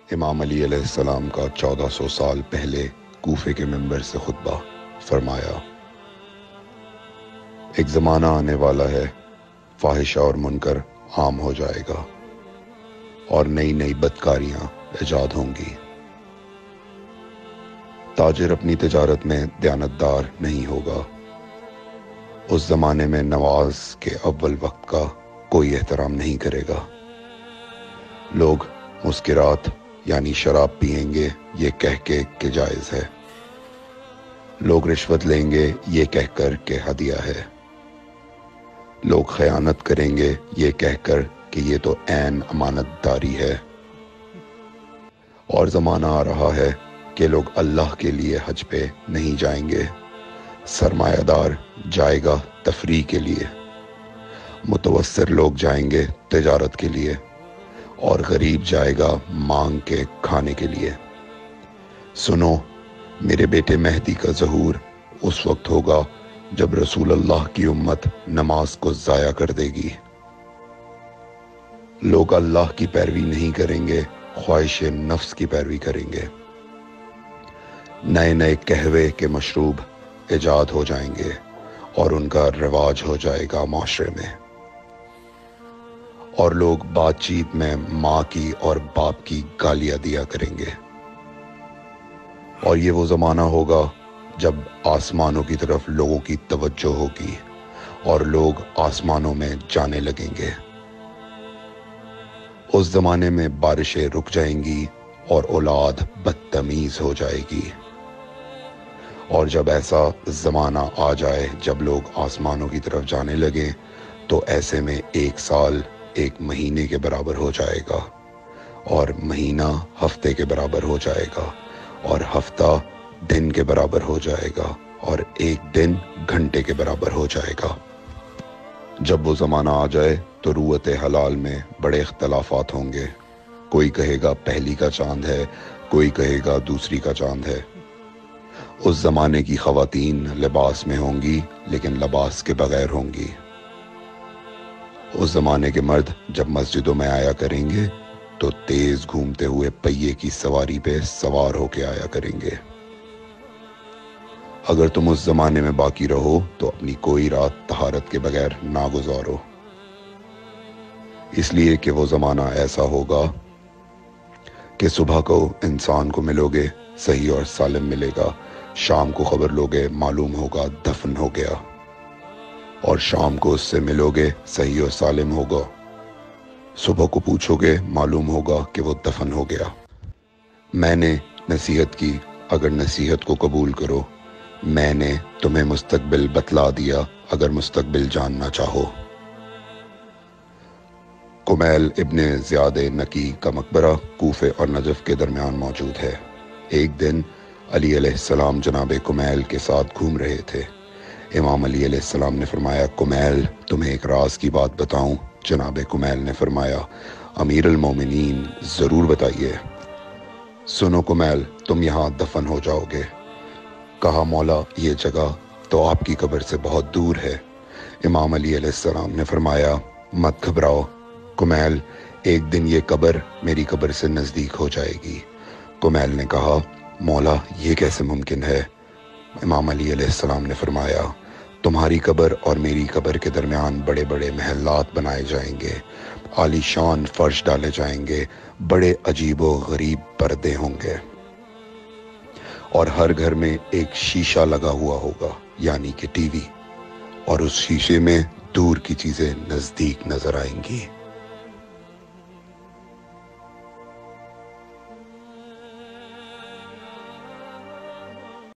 امام علی علیہ السلام کا 1400 سال پہلے کوفے کے منبر سے خطبہ فرمایا، ایک زمانہ آنے والا ہے، فاحشہ اور منکر عام ہو جائے گا اور نئی نئی بدکاریاں ایجاد ہوں گی۔ تاجر اپنی تجارت میں دیانتدار نہیں ہوگا۔ اس زمانے میں نماز کے اول وقت کا کوئی احترام نہیں کرے گا۔ لوگ مسکرات یعنی شراب پئیں گے یہ کہہ کے کہ جائز ہے۔ لوگ رشوت لیں گے یہ کہہ کر کہ ہدیہ ہے۔ لوگ خیانت کریں گے یہ کہہ کر کہ یہ تو عین امانت داری ہے۔ اور زمانہ آ رہا ہے کہ لوگ اللہ کے لیے حج پہ نہیں جائیں گے، سرمایہ دار جائے گا تفریح کے لیے، متوسر لوگ جائیں گے تجارت کے لیے، اور غریب جائے گا مانگ کے کھانے کے لیے۔ سنو، میرے بیٹے مہدی کا ظہور اس وقت ہوگا جب رسول اللہ کی امت نماز کو ضائع کر دے گی۔ لوگ اللہ کی پیروی نہیں کریں گے، خواہش نفس کی پیروی کریں گے۔ نئے نئے قہوے کے مشروب ایجاد ہو جائیں گے اور ان کا رواج ہو جائے گا معاشرے میں، اور لوگ بات چیت میں ماں کی اور باپ کی گالیاں دیا کریں گے۔ اور یہ وہ زمانہ ہوگا جب آسمانوں کی طرف لوگوں کی توجہ ہوگی اور لوگ آسمانوں میں جانے لگیں گے۔ اس زمانے میں بارشیں رک جائیں گی اور اولاد بدتمیز ہو جائے گی۔ اور جب ایسا زمانہ آ جائے جب لوگ آسمانوں کی طرف جانے لگیں تو ایسے میں ایک سال ایک مہینے کے برابر ہو جائے گا، اور مہینہ ہفتے کے برابر ہو جائے گا، اور ہفتہ دن کے برابر ہو جائے گا، اور ایک دن گھنٹے کے برابر ہو جائے گا۔ جب وہ زمانہ آ جائے تو روت حلال میں بڑے اختلافات ہوں گے۔ کوئی کہے گا پہلی کا چاند ہے، کوئی کہے گا دوسری کا چاند ہے۔ اس زمانے کی خواتین لباس میں ہوں گی لیکن لباس کے بغیر ہوں گی۔ اس زمانے کے مرد جب مسجدوں میں آیا کریں گے تو تیز گھومتے ہوئے پہیے کی سواری پہ سوار ہو کے آیا کریں گے۔ اگر تم اس زمانے میں باقی رہو تو اپنی کوئی رات طہارت کے بغیر نہ گزارو، اس لیے کہ وہ زمانہ ایسا ہوگا کہ صبح کو انسان کو ملو گے صحیح اور سالم ملے گا، شام کو خبر لوگے معلوم ہوگا دفن ہو گیا، اور شام کو اس سے ملو گے صحیح اور سالم ہوگا، صبح کو پوچھو گے معلوم ہوگا کہ وہ دفن ہو گیا۔ میں نے نصیحت کی، اگر نصیحت کو قبول کرو، میں نے تمہیں مستقبل بتلا دیا اگر مستقبل جاننا چاہو۔ کمیل ابن زیاد نکی کا مقبرہ کوفے اور نجف کے درمیان موجود ہے۔ ایک دن علی علیہ السلام جناب کمیل کے ساتھ گھوم رہے تھے۔ امام علی علیہ السلام نے فرمایا، کمیل تمہیں ایک راز کی بات بتاؤں؟ جناب کمیل نے فرمایا، امیر المومنین ضرور بتائیے۔ سنو کمیل، تم یہاں دفن ہو جاؤ گے۔ کہا، مولا یہ جگہ تو آپ کی قبر سے بہت دور ہے۔ امام علی علیہ السلام نے فرمایا، مت گھبراؤ کمیل، ایک دن یہ قبر میری قبر سے نزدیک ہو جائے گی۔ کمیل نے کہا، مولا یہ کیسے ممکن ہے؟ امام علی علیہ السلام نے فرمایا، تمہاری قبر اور میری قبر کے درمیان بڑے بڑے محلات بنائے جائیں گے، عالی شان فرش ڈالے جائیں گے، بڑے عجیب و غریب پردے ہوں گے، اور ہر گھر میں ایک شیشہ لگا ہوا ہوگا یعنی کہ ٹی وی، اور اس شیشے میں دور کی چیزیں نزدیک نظر آئیں گی۔